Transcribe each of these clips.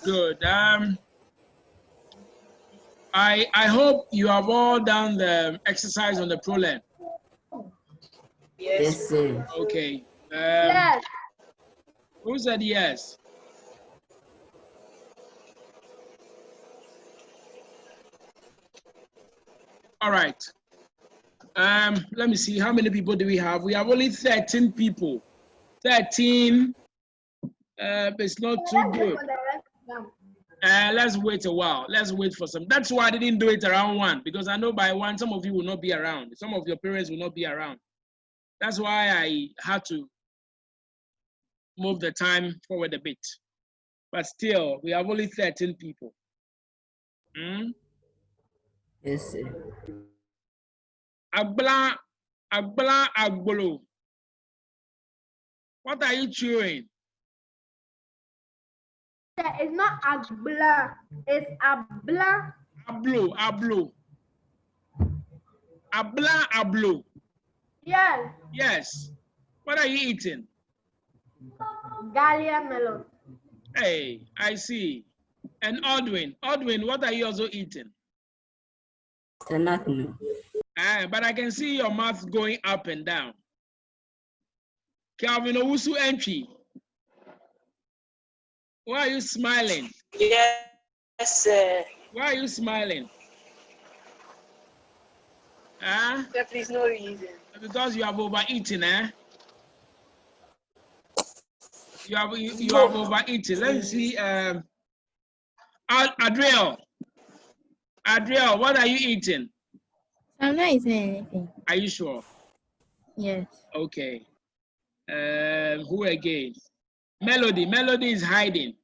Good. I hope you have all done the exercise on the problem. Yes, sir. Okay. Yes. Who said yes? All right. Let me see. How many people do we have? We have only 13 people. 13. It's not too good. Let's wait a while. Let's wait for some. That's why I didn't do it around 1, because I know by 1, some of you will not be around. Some of your parents will not be around. That's why I had to move the time forward a bit. But still, we have only 13 people. Yes, sir. Agbla, agbolo. What are you chewing? It's not abla. It's abla. Ablo. Ablo. Yes. Yes. What are you eating? Galia melon. Hey, I see. And Odwin, what are you also eating? Nothing. But I can see your mouth going up and down. Calvin Owusu entry. Why are you smiling? Yes, sir. Why are you smiling? There is no reason. Because you have overeaten, eh? You have overeaten. Let me see. Adriel, what are you eating? I'm not eating anything. Are you sure? Yes. Okay. Who again? Melody. Melody is hiding.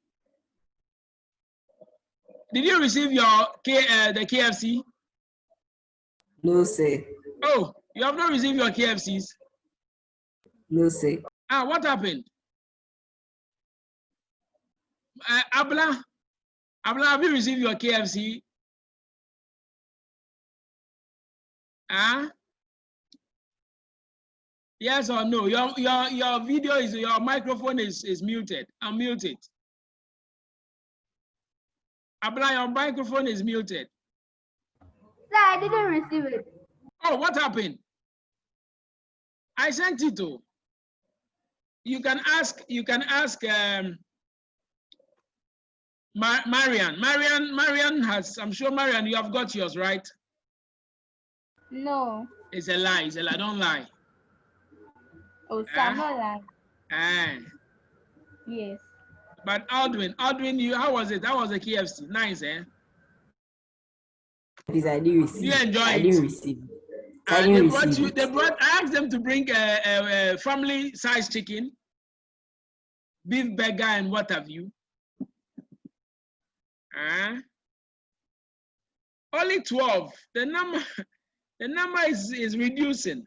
Did you receive your the KFC? No, sir. Oh, you have not received your KFCs? No, sir. What happened? Abla, have you received your KFC? Yes or no? Your video is, your microphone is muted. Unmute it. Abla, your microphone is muted. Sir, I didn't receive it. Oh, what happened? I sent it to. You can ask Marian. Marian has, I'm sure Marian, you have got yours, right? No. It's a lie. Don't lie. Oh, sir, I'm not lying. Yes. But Aldwin, you, how was it? How was the KFC? Nice, eh? Please, I didn't receive. You enjoy I it? didn't receive. I didn't receive it. I asked them to bring a family size chicken, beef burger, and what have you. Only 12. The number is reducing.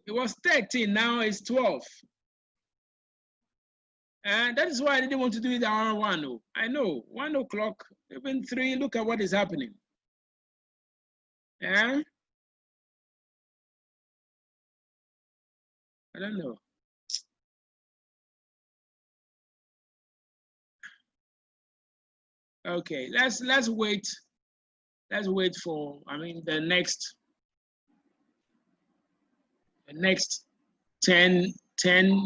It was 13, now it's 12. And that is why I didn't want to do it around 1. Oh, I know, 1 o'clock, even 3, look at what is happening. I don't know. Okay, let's wait. Let's wait for, the next 10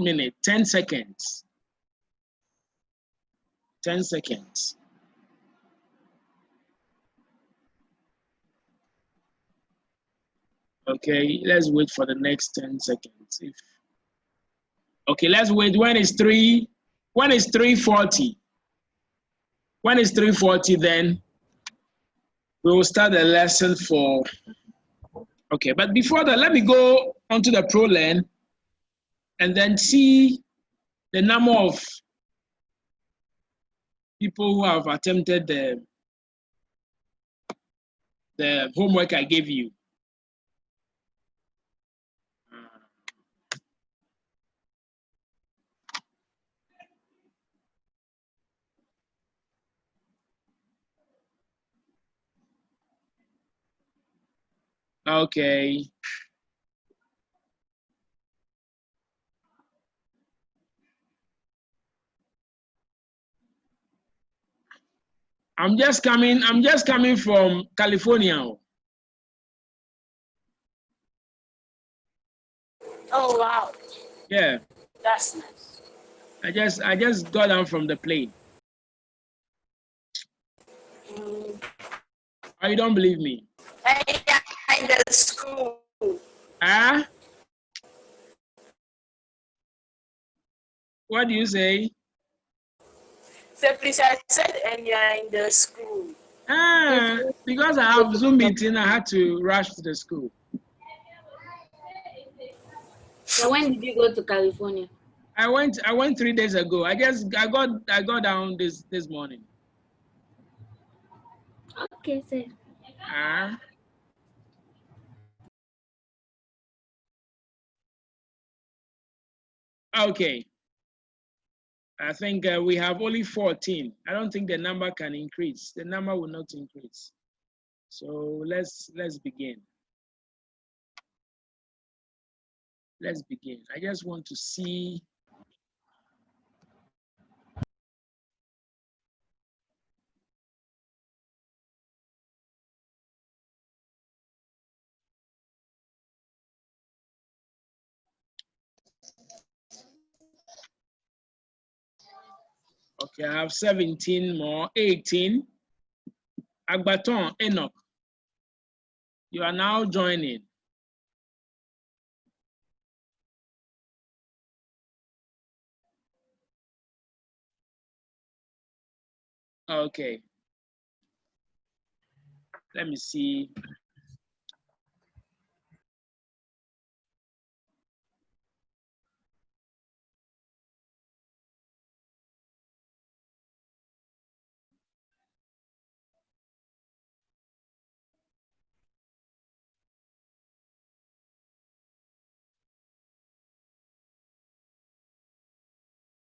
minutes, 10 seconds. 10 seconds. Okay, let's wait for the next 10 seconds. Okay, let's wait. When it's 3:40. When it's 3:40, then we will start the lesson for. Okay, but before that, let me go onto the ProLearn and then see the number of people who have attempted the homework I gave you. Okay. I'm just coming from California. Oh wow. Yeah. That's nice. I just got down from the plane. Mm. Oh, you don't believe me? In the school. Huh? What do you say? So please, I said, and you are in the school. Because I have Zoom meeting, I had to rush to the school. So when did you go to California? I went 3 days ago. I got down this morning. Okay, sir. Okay. I think we have only 14. I don't think the number can increase. The number will not increase. So let's begin. Let's begin. I just want to see. Okay, I have 17 more, 18. Agbaton, Enoch, you are now joining. Okay. Let me see.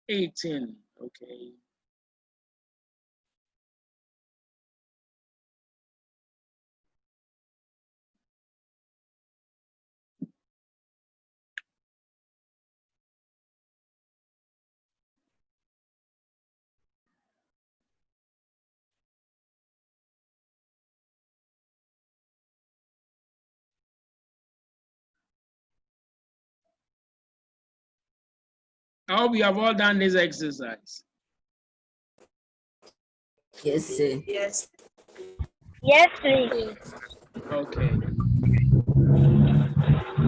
$18, okay. I hope you have all done this exercise. Yes, sir. Yes. Yes, please. Okay.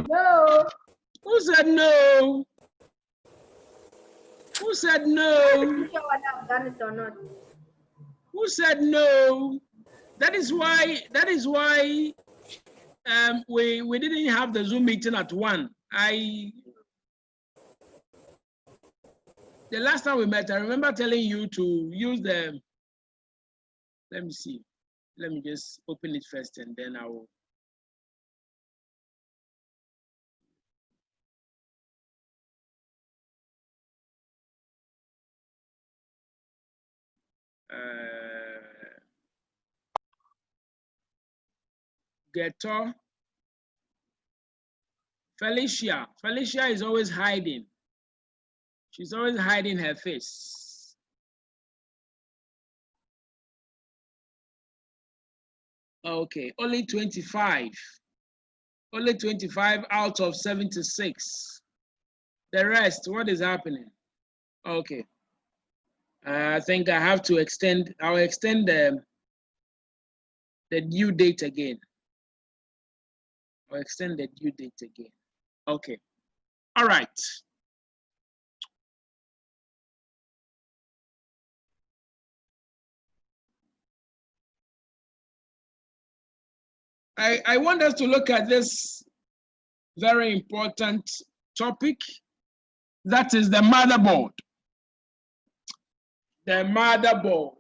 No. Who said no? Who said no? I'm sure whether I've done it or not. Who said no? That is why we didn't have the Zoom meeting at 1. The last time we met, I remember telling you to use the, let me see. Let me just open it first and then I will. Geto. Felicia. Felicia is always hiding. She's always hiding her face. Okay, only 25. Only 25 out of 76. The rest, what is happening? Okay. I think I have to extend, I'll extend the due date again. I'll extend the due date again. Okay. All right. I want us to look at this very important topic. That is the motherboard. The motherboard.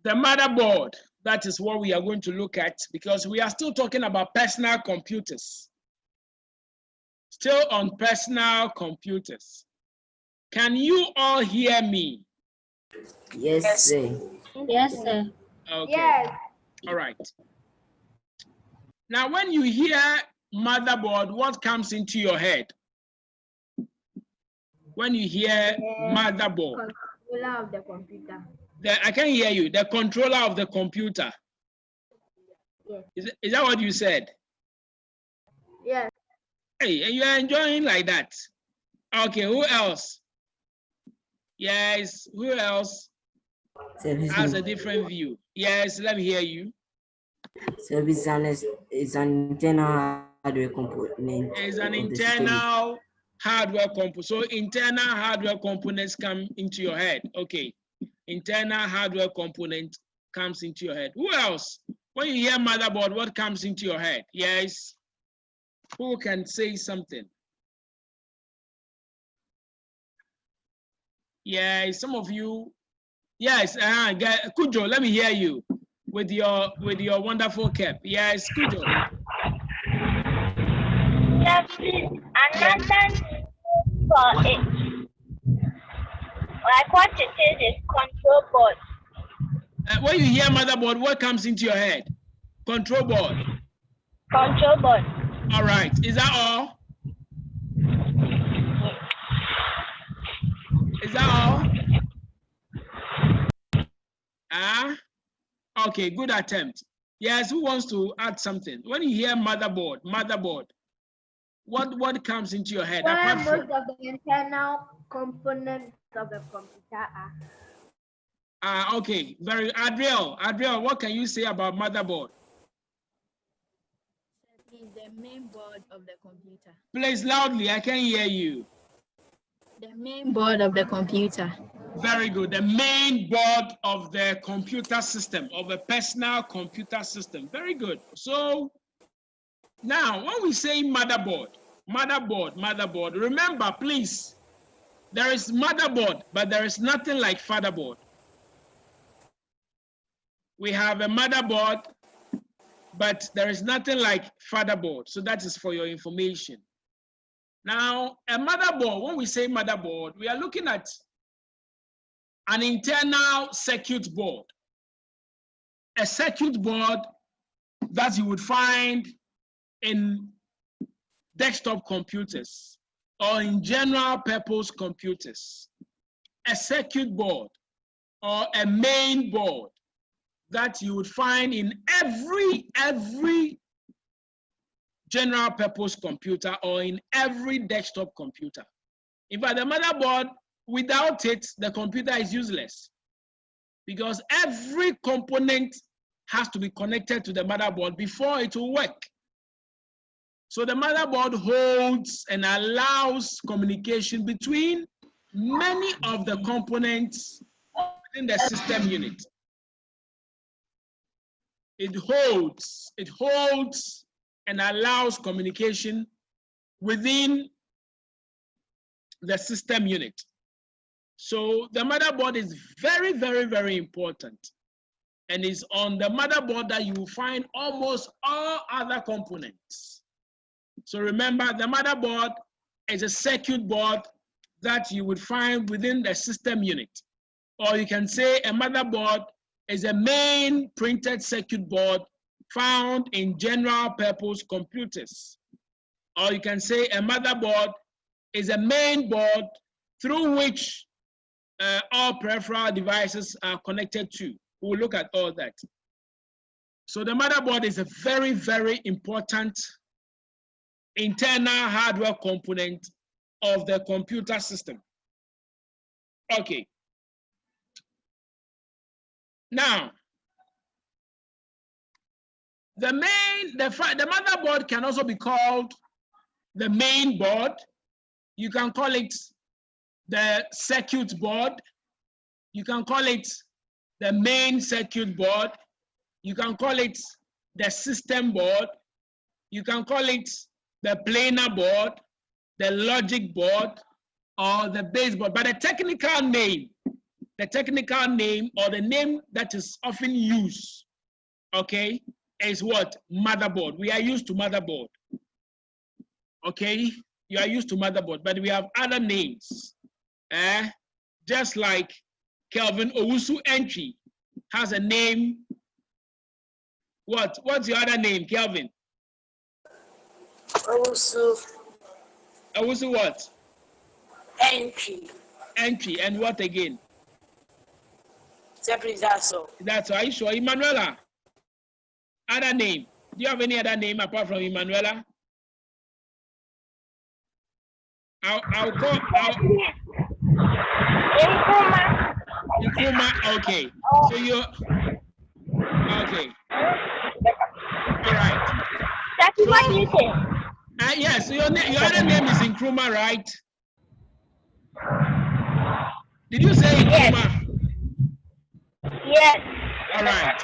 The motherboard, that is what we are going to look at because we are still talking about personal computers. Still on personal computers. Can you all hear me? Yes, sir. Yes, sir. Okay. Yes. All right. Now, when you hear motherboard, what comes into your head? When you hear motherboard. controller of the computer. I can't hear you. The controller of the computer. Yes. Is that what you said? Yes. Hey, and you are enjoying like that. Okay, who else? Yes, who else has a different view? Yes, let me hear you. Service is an internal hardware component. It's an of the system. internal hardware component. So internal hardware components come into your head. Okay. Internal hardware component comes into your head. Who else? When you hear motherboard, what comes into your head? Yes. Who can say something? Yes, some of you. Yes, Kujo, let me hear you with your wonderful cap. Yes, Kujo. Another for it, like what it is control board. When you hear motherboard, what comes into your head? Control board. Control board. All right. Is that all? Is that all? Okay, good attempt. Yes, who wants to add something? When you hear motherboard, what comes into your head? Where most of the internal components of the computer are. Okay, Adriel, what can you say about motherboard? Is the main board of the computer. Please loudly, I can hear you. The main board of the computer. Very good. The main board of the computer system, of a personal computer system. Very good. So now when we say motherboard, remember please, there is motherboard, but there is nothing like fatherboard. We have a motherboard, but there is nothing like fatherboard. So that is for your information. Now, a motherboard, when we say motherboard, we are looking at an internal circuit board. A circuit board that you would find in desktop computers or in general purpose computers. A circuit board or a main board that you would find in every general purpose computer or in every desktop computer. In fact, the motherboard, without it, the computer is useless because every component has to be connected to the motherboard before it will work. So the motherboard holds and allows communication between many of the components within the system unit. It holds and allows communication within the system unit. So the motherboard is very, very, very important. And it's on the motherboard that you will find almost all other components. So remember, the motherboard is a circuit board that you would find within the system unit. Or you can say a motherboard is a main printed circuit board found in general purpose computers. Or you can say a motherboard is a main board through which all peripheral devices are connected to. We'll look at all that. So the motherboard is a very, very important internal hardware component of the computer system. Okay. Now, the motherboard can also be called the main board. You can call it the circuit board. You can call it the main circuit board. You can call it the system board. You can call it the planar board, the logic board, or the baseboard. But the technical name or the name that is often used, okay, is what? Motherboard. We are used to motherboard. Okay, you are used to motherboard, but we have other names. Just like Kelvin Owusu Entry has a name. What's your other name, Kelvin? Owusu Owusu what? Entry. Entry, and what again? Sir, please, that's all. That's all. Are you sure? Emanuela? Other name? Do you have any other name apart from Emanuela? I'll call. Nkrumah. Okay. So you're. Okay. All right. That's what you say. Yes, your other name is Nkrumah, right? Did you say Nkrumah? Yes. All right.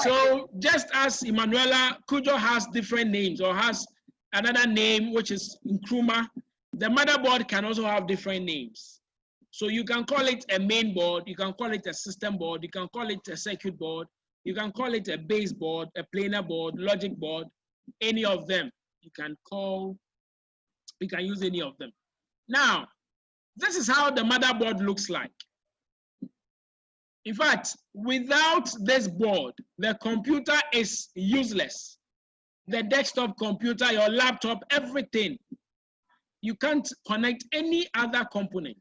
So just as Emanuela, Kujo has different names or has another name, which is Nkrumah, the motherboard can also have different names. So you can call it a main board, you can call it a system board, you can call it a circuit board, you can call it a base board, a planar board, logic board, any of them. You can use any of them. Now, this is how the motherboard looks like. In fact, without this board, the computer is useless. The desktop computer, your laptop, everything. You can't connect any other component.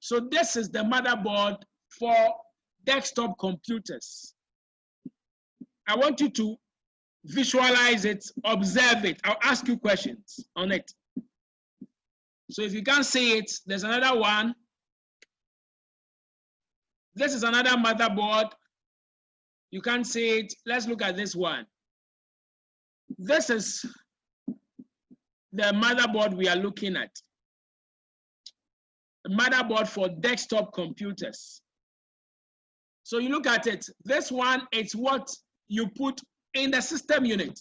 So this is the motherboard for desktop computers. I want you to visualize it, observe it. I'll ask you questions on it. So if you can't see it, there's another one. This is another motherboard. You can't see it. Let's look at this one. This is the motherboard we are looking at. The motherboard for desktop computers. So you look at it. This one is what you put in the system unit.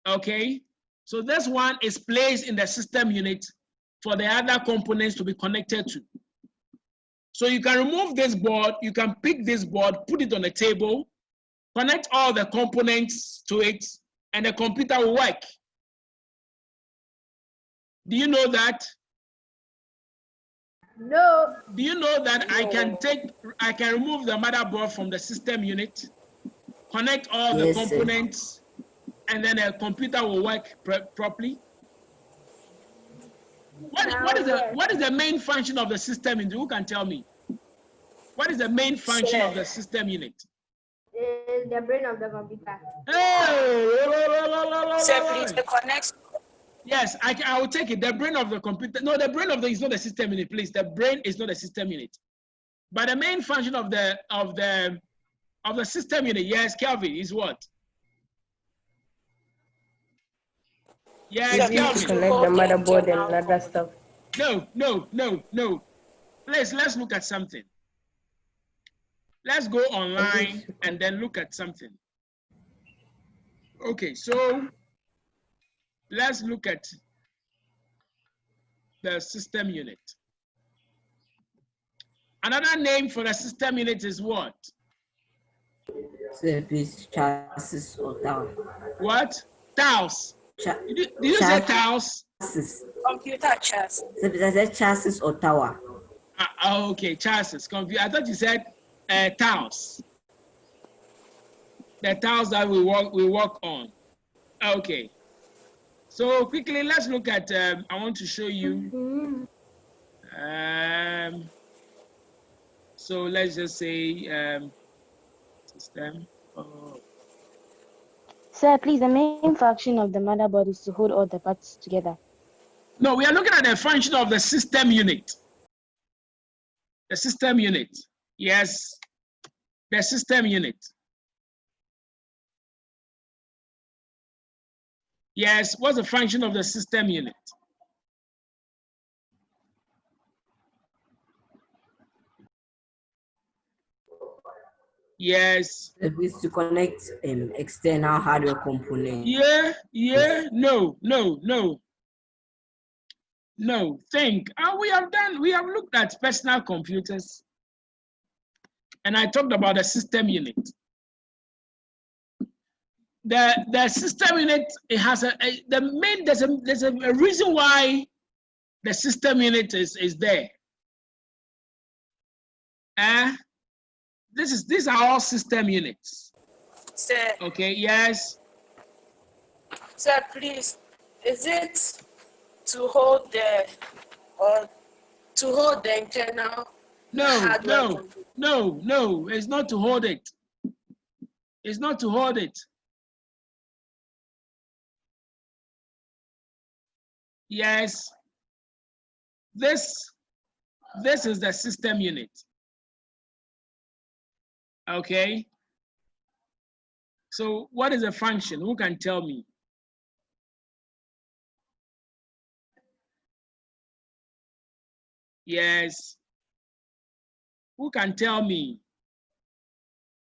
Okay? So this one is placed in the system unit for the other components to be connected to. So you can remove this board, you can pick this board, put it on a table, connect all the components to it, and the computer will work. Do you know that? No. Do you know that I can remove the motherboard from the system unit, connect all the components, and then the computer will work properly? What is the main function of the system unit? Who can tell me? What is the main function of the system unit? Is the brain of the computer. Hey! Sir, please, the connection. Yes, I will take it. The brain of the computer. No, the brain is not the system unit, please. The brain is not a system unit. But the main function of the system unit, yes, Kelvin, is what? Yes, Kelvin. Connect the motherboard and other stuff. No. Please, let's look at something. Let's go online and then look at something. Okay, so let's look at the system unit. Another name for the system unit is what? Service chassis or tower. What? Tiles. Did you say tiles? Computer chassis. Service, I said chassis or tower. Okay, chassis. I thought you said tiles. The tiles that we work on. Okay. So quickly, let's look at. I want to show you. So let's just say system. Oh. Sir, please, the main function of the motherboard is to hold all the parts together. No, we are looking at the function of the system unit. The system unit. Yes, the system unit. Yes, what's the function of the system unit? Yes. It is to connect external hardware components. No. Think. We have looked at personal computers. And I talked about the system unit. The system unit, it has there's a reason why the system unit is there. These are all system units. Sir. Okay, yes. Sir, please, is it to hold the internal No, no, no, no. It's not to hold it. It's not to hold it. Yes. This is the system unit. Okay. So what is the function? Who can tell me? Yes. Who can tell me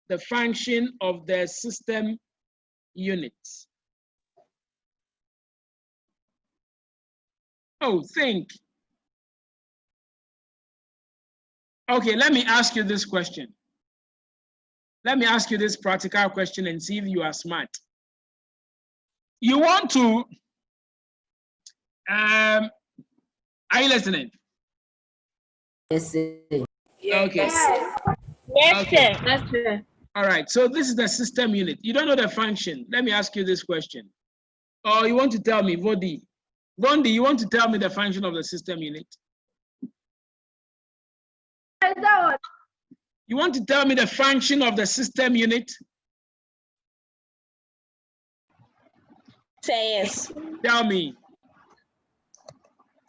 the function of the system unit? Oh, think. Okay, let me ask you this question. Let me ask you this practical question and see if you are smart. You want to, are you listening? Yes, sir. Okay. Yes, Okay. sir. That's true. All right, so this is the system unit. You don't know the function. Let me ask you this question. Or you want to tell me, Vodi? Vondi, you want to tell me the function of the system unit? You want to tell me the function of the system unit? Say yes. Tell me.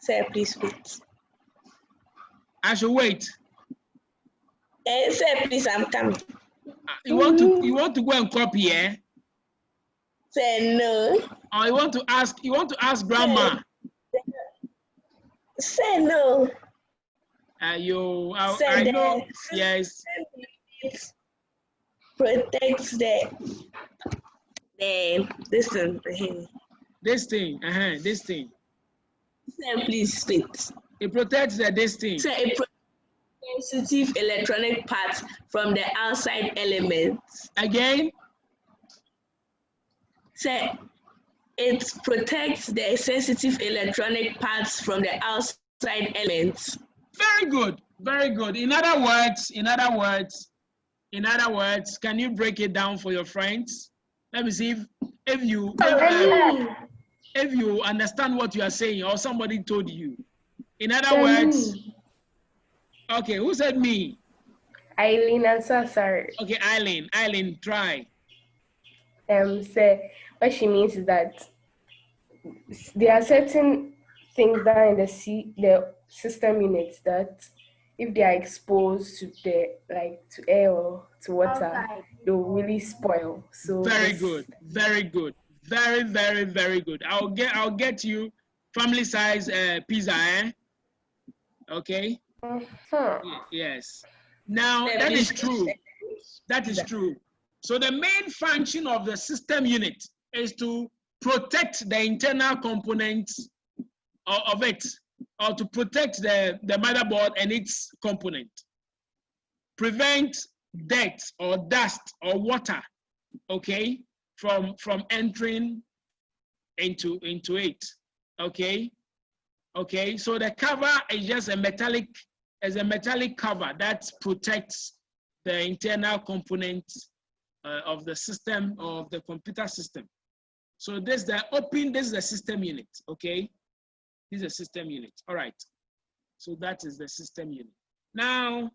Say please wait. I should wait. Say please, I'm coming. You want to go and copy, eh? Say no. Or you want to ask grandma? Say no. I Say know, yes. It protects this thing. This thing, this thing. Say please wait. It protects this thing. Say it protects sensitive electronic parts from the outside elements. Again? Say it protects the sensitive electronic parts from the outside elements. Very good, very good. In other words, can you break it down for your friends? Let me see if you understand what you are saying or somebody told you. In other words, okay, who said me? Eileen and sorry. Okay, Eileen, try. Say what she means is that there are certain things that are in the system units that if they are exposed to to air or to water, they'll really spoil. So very good, very good, very, very, very good. I'll get you family size pizza, eh? Okay. Yes. Now that is true. That is true. So the main function of the system unit is to protect the internal components of it, or to protect the motherboard and its component. Prevent dirt or dust or water, okay, from entering into it, okay? Okay, so the cover is just a metallic cover that protects the internal components of the system, of the computer system. So this is the system unit, okay? This is a system unit, all right. So that is the system unit. Now,